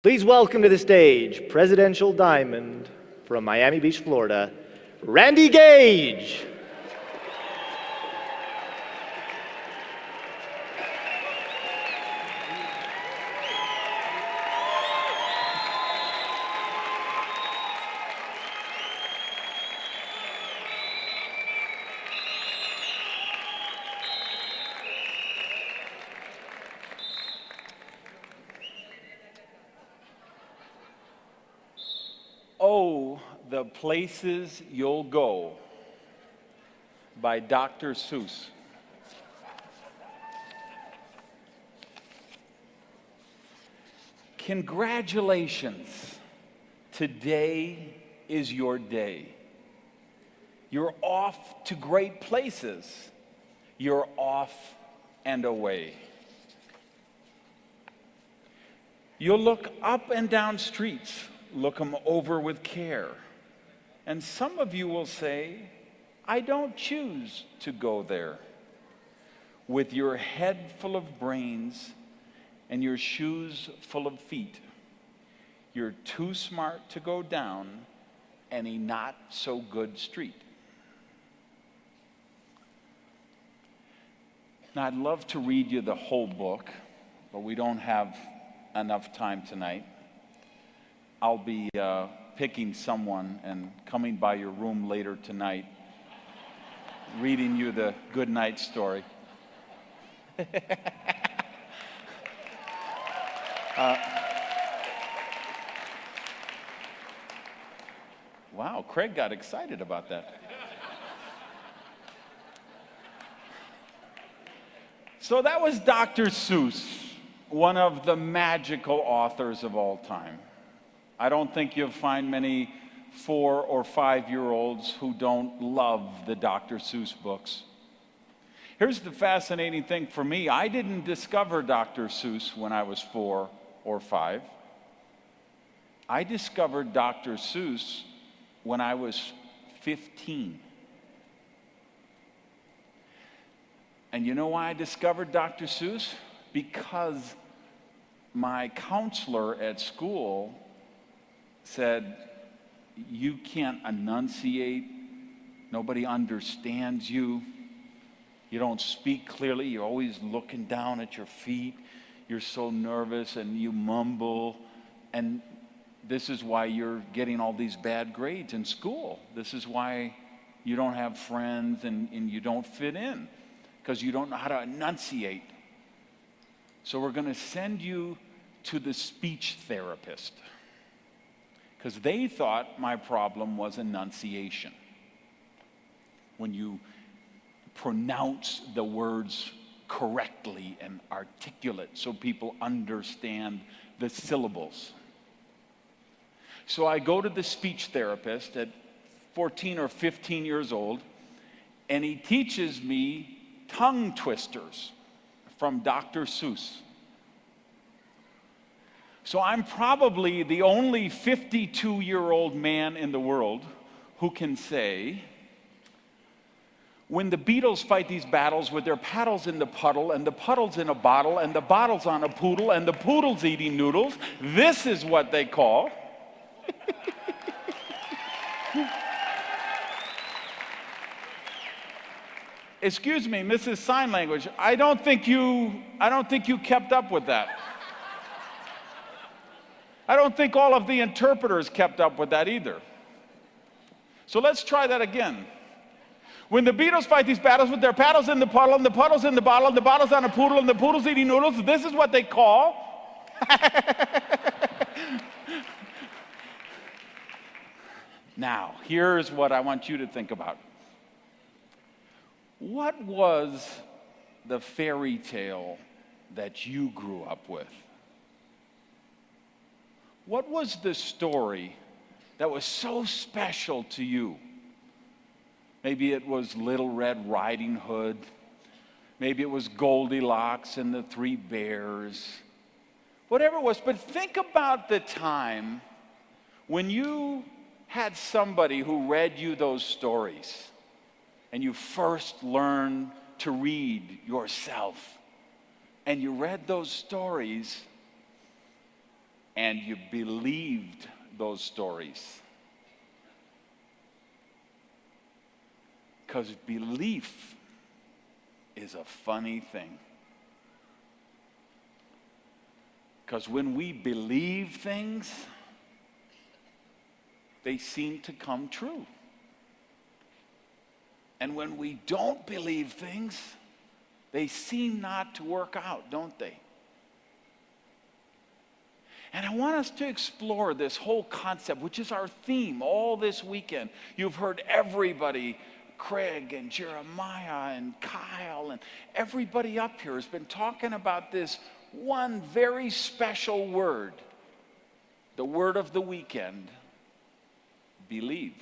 Please welcome to the stage, Presidential Diamond from Miami Beach, Florida, Randy Gage. Oh, the Places You'll Go by Dr. Seuss. Congratulations. Today is your day. You're off to great places. You're off and away. You'll look up and down streets. Look them over with care. And some of you will say, I don't choose to go there. With your head full of brains and your shoes full of feet, you're too smart to go down any not so good street. Now, I'd love to read you the whole book, but we don't have enough time tonight. I'll be picking someone and coming by your room later tonight, reading you the good night story. Wow, Craig got excited about that. So that was Dr. Seuss, one of the magical authors of all time. I don't think you'll find many 4 or 5-year-olds who don't love the Dr. Seuss books. Here's the fascinating thing for me. I didn't discover Dr. Seuss when I was 4 or 5. I discovered Dr. Seuss when I was 15. And you know why I discovered Dr. Seuss? Because my counselor at school said, you can't enunciate, nobody understands you, you don't speak clearly, you're always looking down at your feet, you're so nervous and you mumble, and this is why you're getting all these bad grades in school. This is why you don't have friends and you don't fit in, because you don't know how to enunciate. So we're going to send you to the speech therapist, because they thought my problem was enunciation. When you pronounce the words correctly and articulate so people understand the syllables. So I go to the speech therapist at 14 or 15 years old, and he teaches me tongue twisters from Dr. Seuss. So I'm probably the only 52-year-old man in the world who can say, when the Beatles fight these battles with their paddles in the puddle, and the puddle's in a bottle, and the bottle's on a poodle, and the poodle's eating noodles, this is what they call. Excuse me, Mrs. Sign Language, I don't think you kept up with that. I don't think all of the interpreters kept up with that either. So let's try that again. When the Beatles fight these battles with their paddles in the puddle, and the puddle's in the bottle, and the bottle's on a poodle, and the poodle's eating noodles, this is what they call. Now, here's what I want you to think about. What was the fairy tale that you grew up with? What was the story that was so special to you? Maybe it was Little Red Riding Hood. Maybe it was Goldilocks and the Three Bears. Whatever it was, but think about the time when you had somebody who read you those stories and you first learned to read yourself. And you read those stories and you believed those stories. Because belief is a funny thing. Because when we believe things, they seem to come true. And when we don't believe things, they seem not to work out, don't they? And I want us to explore this whole concept, which is our theme all this weekend. You've heard everybody, Craig and Jeremiah and Kyle and everybody up here has been talking about this one very special word, the word of the weekend, believe.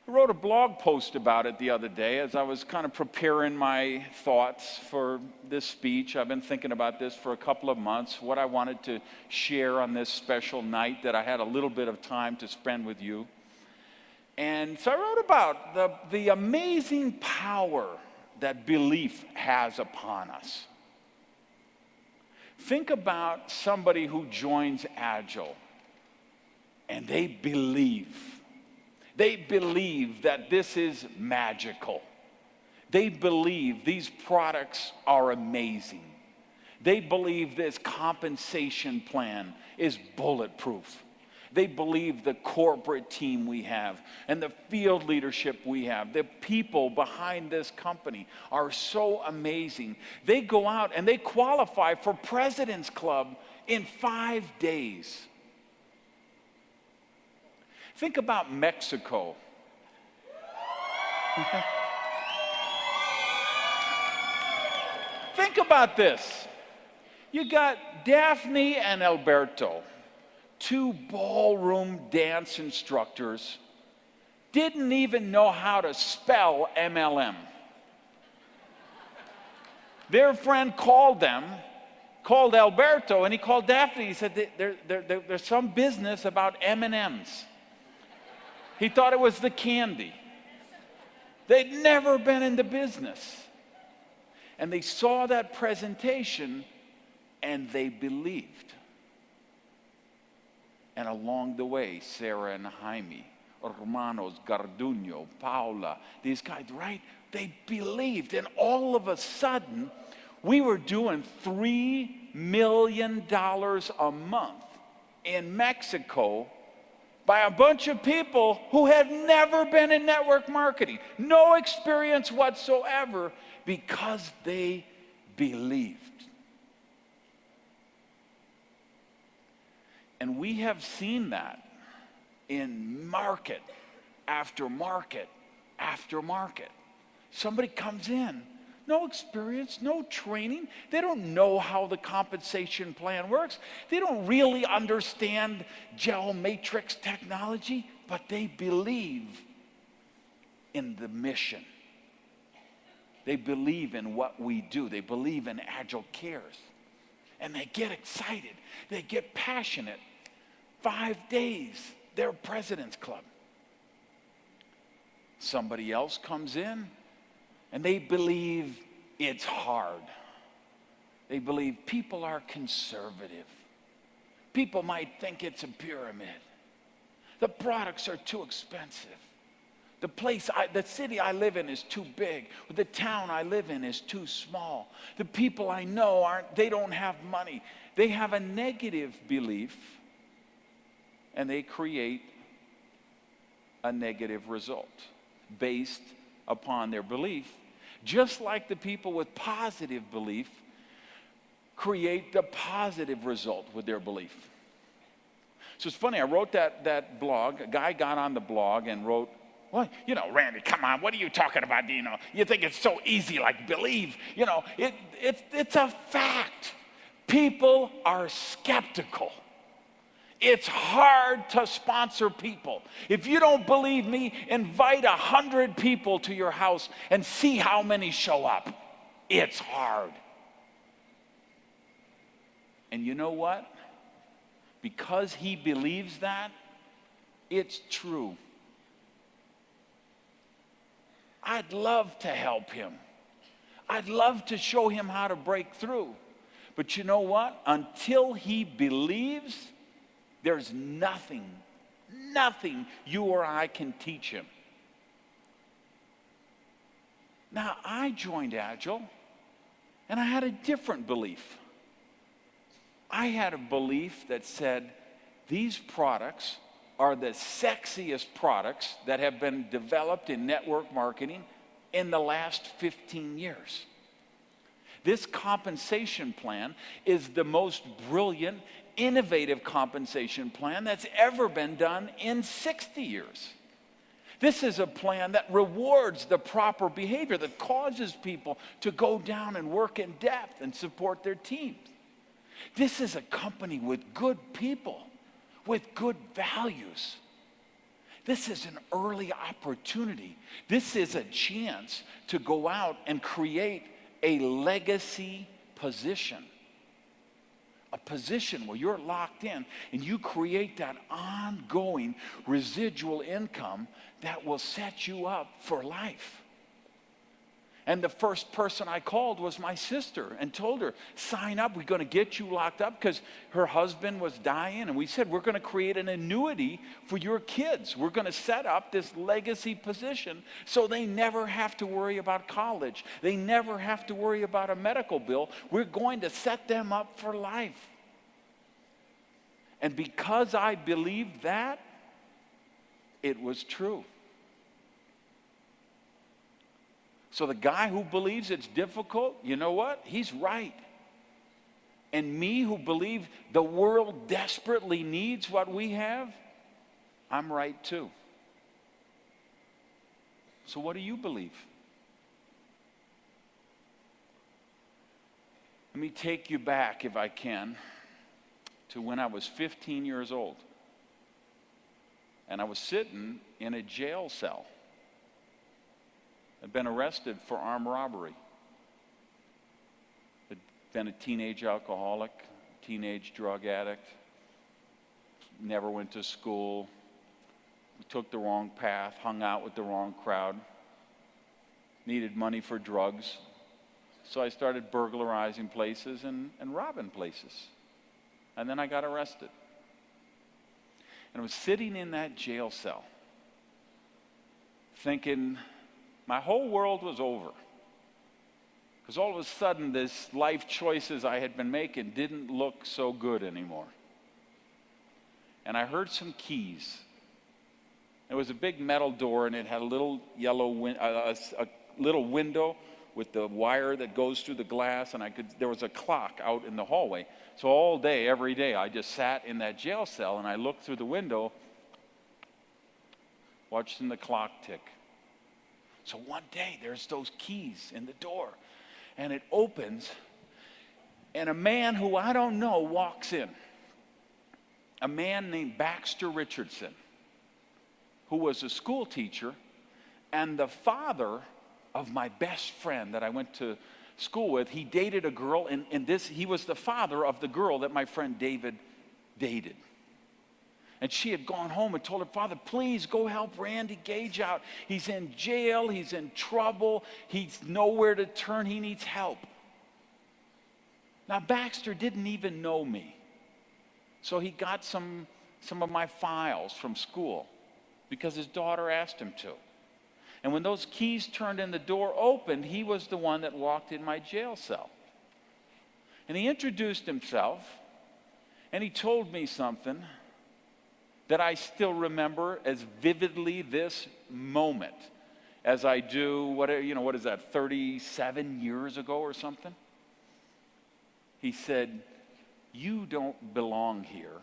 I wrote a blog post about it the other day as I was kind of preparing my thoughts for this speech. I've been thinking about this for a couple of months, what I wanted to share on this special night that I had a little bit of time to spend with you. And so I wrote about the amazing power that belief has upon us. Think about somebody who joins Agile and they believe. They believe that this is magical. They believe these products are amazing. They believe this compensation plan is bulletproof. They believe the corporate team we have and the field leadership we have, the people behind this company are so amazing. They go out and they qualify for President's Club in 5 days. Think about Mexico. Think about this. You got Daphne and Alberto, 2 ballroom dance instructors, didn't even know how to spell MLM. Their friend called Alberto, and he called Daphne. He said, there's some business about M&Ms. He thought it was the candy. They'd never been in the business. And they saw that presentation, and they believed. And along the way, Sarah and Jaime, Hermanos, Garduño, Paula, these guys, right? They believed. And all of a sudden, we were doing $3 million a month in Mexico by a bunch of people who had never been in network marketing, no experience whatsoever, because they believed. And we have seen that in market after market after market. Somebody comes in, no experience, no training. They don't know how the compensation plan works. They don't really understand gel matrix technology, but they believe in the mission. They believe in what we do. They believe in Agile Cares. And they get excited. They get passionate. 5 days, their President's Club. Somebody else comes in, and they believe it's hard. They believe people are conservative. People might think it's a pyramid. The products are too expensive. The city I live in is too big. The town I live in is too small. The people I know they don't have money. They have a negative belief, and they create a negative result based upon their belief, just like the people with positive belief create the positive result with their belief. So it's funny, I wrote that blog. A guy got on the blog and wrote, well, Randy, come on, what are you talking about? You think it's so easy, like believe. It's a fact. People are skeptical. It's hard to sponsor people. If you don't believe me, invite 100 people to your house and see how many show up. It's hard. And you know what? Because he believes that, it's true. I'd love to help him. I'd love to show him how to break through. But you know what? Until he believes, there's nothing you or I can teach him. Now, I joined Agile, and I had a different belief. I had a belief that said, these products are the sexiest products that have been developed in network marketing in the last 15 years. This compensation plan is the most brilliant, innovative compensation plan that's ever been done in 60 years. This is a plan that rewards the proper behavior, that causes people to go down and work in depth and support their teams. This is a company with good people, with good values. This is an early opportunity. This is a chance to go out and create a legacy position. A position where you're locked in and you create that ongoing residual income that will set you up for life. And the first person I called was my sister and told her, sign up, we're going to get you locked up, because her husband was dying. And we said, we're going to create an annuity for your kids. We're going to set up this legacy position so they never have to worry about college. They never have to worry about a medical bill. We're going to set them up for life. And because I believed that, it was true. So the guy who believes it's difficult, you know what? He's right. And me who believe the world desperately needs what we have, I'm right too. So what do you believe? Let me take you back, if I can, to when I was 15 years old. And I was sitting in a jail cell. I'd been arrested for armed robbery. I'd been a teenage alcoholic, teenage drug addict, never went to school, took the wrong path, hung out with the wrong crowd, needed money for drugs. So I started burglarizing places and robbing places. And then I got arrested. And I was sitting in that jail cell thinking, my whole world was over. Because all of a sudden, this life choices I had been making didn't look so good anymore. And I heard some keys. There was a big metal door, and it had a little a little window with the wire that goes through the glass, and there was a clock out in the hallway. So all day, every day, I just sat in that jail cell, and I looked through the window, watching the clock tick. So one day, there's those keys in the door, and it opens, and a man who I don't know walks in. A man named Baxter Richardson, who was a school teacher and the father of my best friend that I went to school with. He dated a girl, and he was the father of the girl that my friend David dated. And she had gone home and told her father, please go help Randy Gage out. He's in jail. He's in trouble. He's nowhere to turn. He needs help. Now, Baxter didn't even know me. So he got some of my files from school because his daughter asked him to. And when those keys turned and the door opened, he was the one that walked in my jail cell. And he introduced himself, and he told me something that I still remember as vividly this moment as I do, what is that, 37 years ago or something? He said, you don't belong here.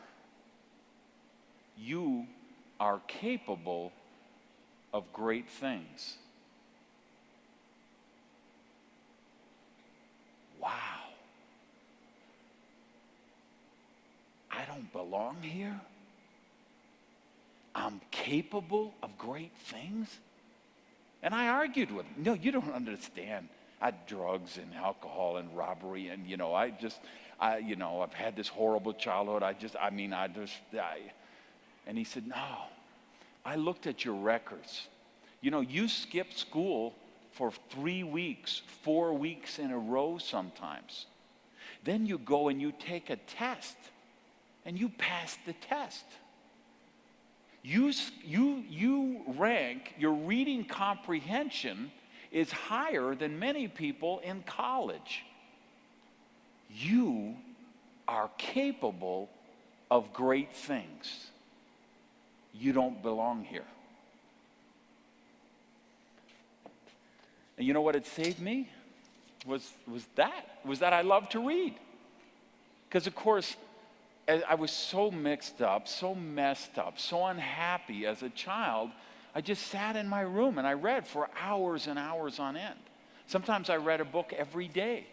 You are capable of great things. Wow. I don't belong here? I'm capable of great things? And I argued with him. No, you don't understand. I had drugs and alcohol and robbery, and I've had this horrible childhood. And he said, no, I looked at your records. You skipped school for 3 weeks, 4 weeks in a row sometimes. Then you go and you take a test, and you pass the test. You rank, your reading comprehension is higher than many people in college. You are capable of great things. You don't belong here. And you know what it saved me? Was that I love to read. Because of course, I was so mixed up, so messed up, so unhappy as a child. I just sat in my room and I read for hours and hours on end. Sometimes I read a book every day.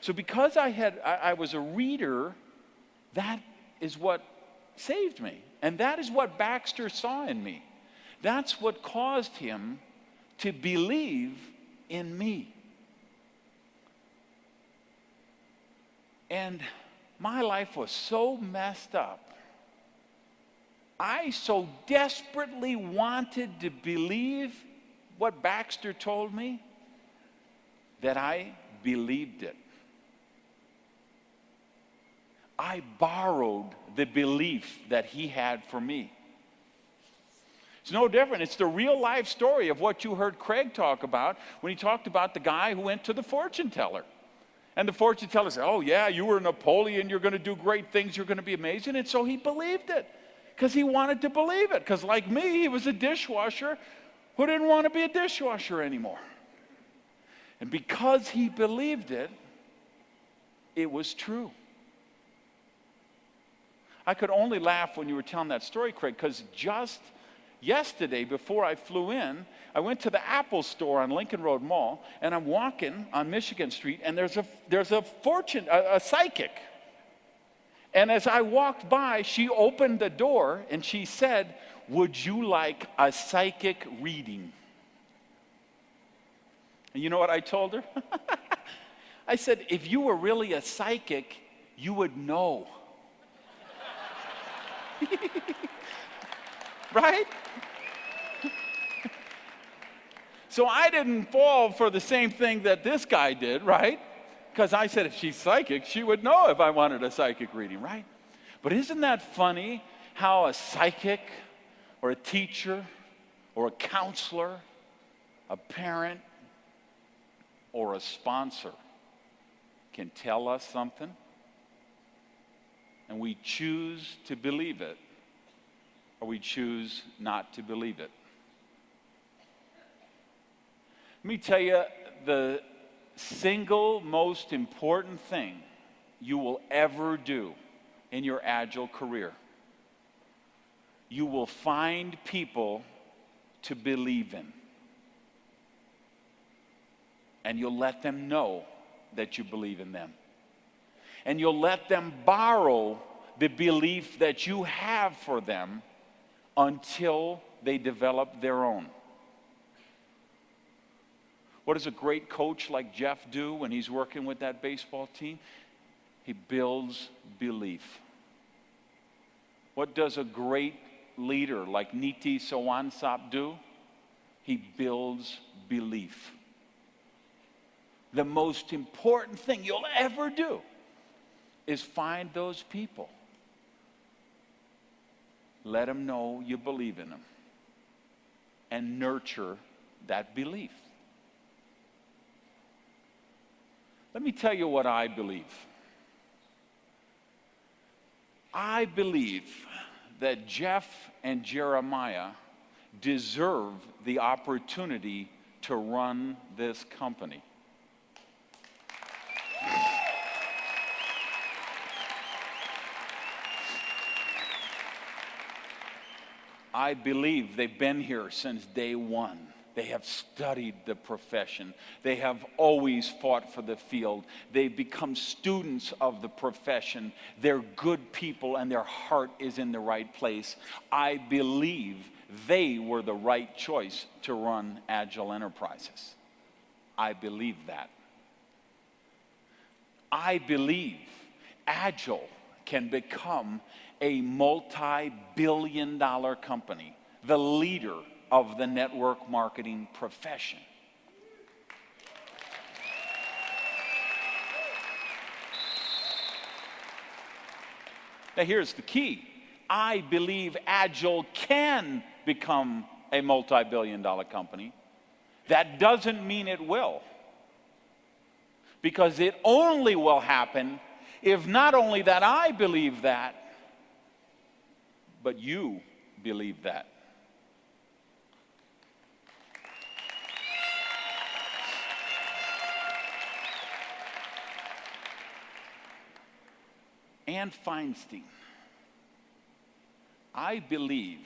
So because I was a reader, that is what saved me. And that is what Baxter saw in me. That's what caused him to believe in me. And my life was so messed up. I so desperately wanted to believe what Baxter told me that I believed it. I borrowed the belief that he had for me. It's no different. It's the real life story of what you heard Craig talk about when he talked about the guy who went to the fortune teller. And the fortune teller said, oh yeah, you were Napoleon, you're going to do great things, you're going to be amazing. And so he believed it because he wanted to believe it. Because like me, he was a dishwasher who didn't want to be a dishwasher anymore. And because he believed it, it was true. I could only laugh when you were telling that story, Craig, because just yesterday, before I flew in, I went to the Apple store on Lincoln Road Mall, and I'm walking on Michigan Street, and there's a psychic. And as I walked by, she opened the door, and she said, would you like a psychic reading? And you know what I told her? I said, if you were really a psychic, you would know. Right? So I didn't fall for the same thing that this guy did, right? Because I said if she's psychic, she would know if I wanted a psychic reading, right? But isn't that funny how a psychic or a teacher or a counselor, a parent or a sponsor can tell us something and we choose to believe it or we choose not to believe it? Let me tell you, the single most important thing you will ever do in your Agile career, you will find people to believe in. And you'll let them know that you believe in them. And you'll let them borrow the belief that you have for them until they develop their own. What does a great coach like Jeff do when he's working with that baseball team? He builds belief. What does a great leader like Niti Sawansap do? He builds belief. The most important thing you'll ever do is find those people. Let them know you believe in them. And nurture that belief. Let me tell you what I believe. I believe that Jeff and Jeremiah deserve the opportunity to run this company. I believe they've been here since day one. They have studied the profession. They have always fought for the field. They've become students of the profession. They're good people and their heart is in the right place. I believe they were the right choice to run Agile Enterprises. I believe that. I believe Agile can become a multi-billion-dollar company, the leader of the network marketing profession. Now here's the key. I believe Agile can become a multi-billion-dollar company. That doesn't mean it will. Because it only will happen if not only that I believe that, but you believe that. Anne Feinstein, I believe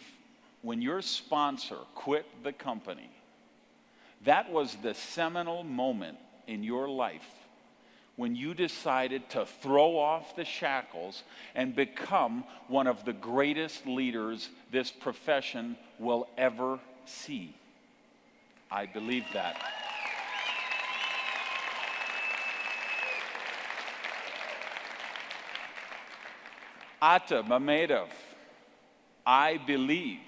when your sponsor quit the company, that was the seminal moment in your life when you decided to throw off the shackles and become one of the greatest leaders this profession will ever see. I believe that. Atta Mamedov, I believe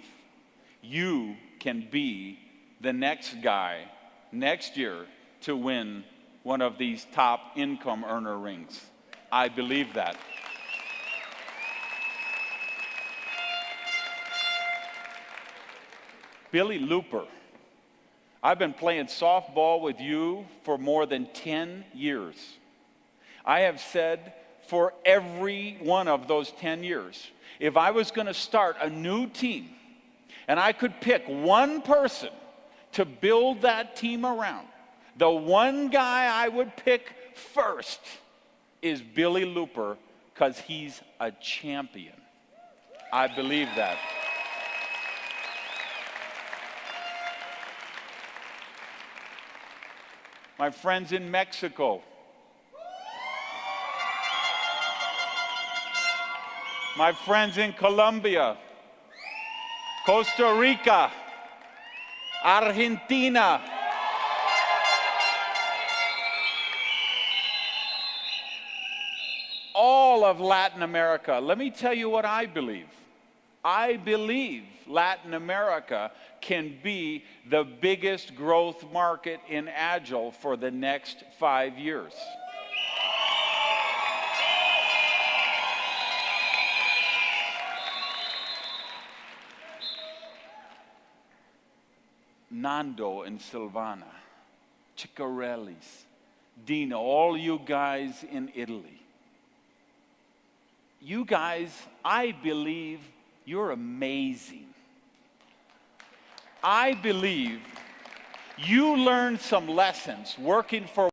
you can be the next guy next year to win one of these top income earner rings. I believe that. Billy Looper, I've been playing softball with you for more than 10 years. I have said for every one of those 10 years, if I was going to start a new team and I could pick one person to build that team around, the one guy I would pick first is Billy Looper, because he's a champion. I believe that. My friends in Mexico, my friends in Colombia, Costa Rica, Argentina, all of Latin America. Let me tell you what I believe. I believe Latin America can be the biggest growth market in Agile for the next 5 years. Nando and Silvana, Ciccarellis, Dino, all you guys in Italy. You guys, I believe you're amazing. I believe you learned some lessons working for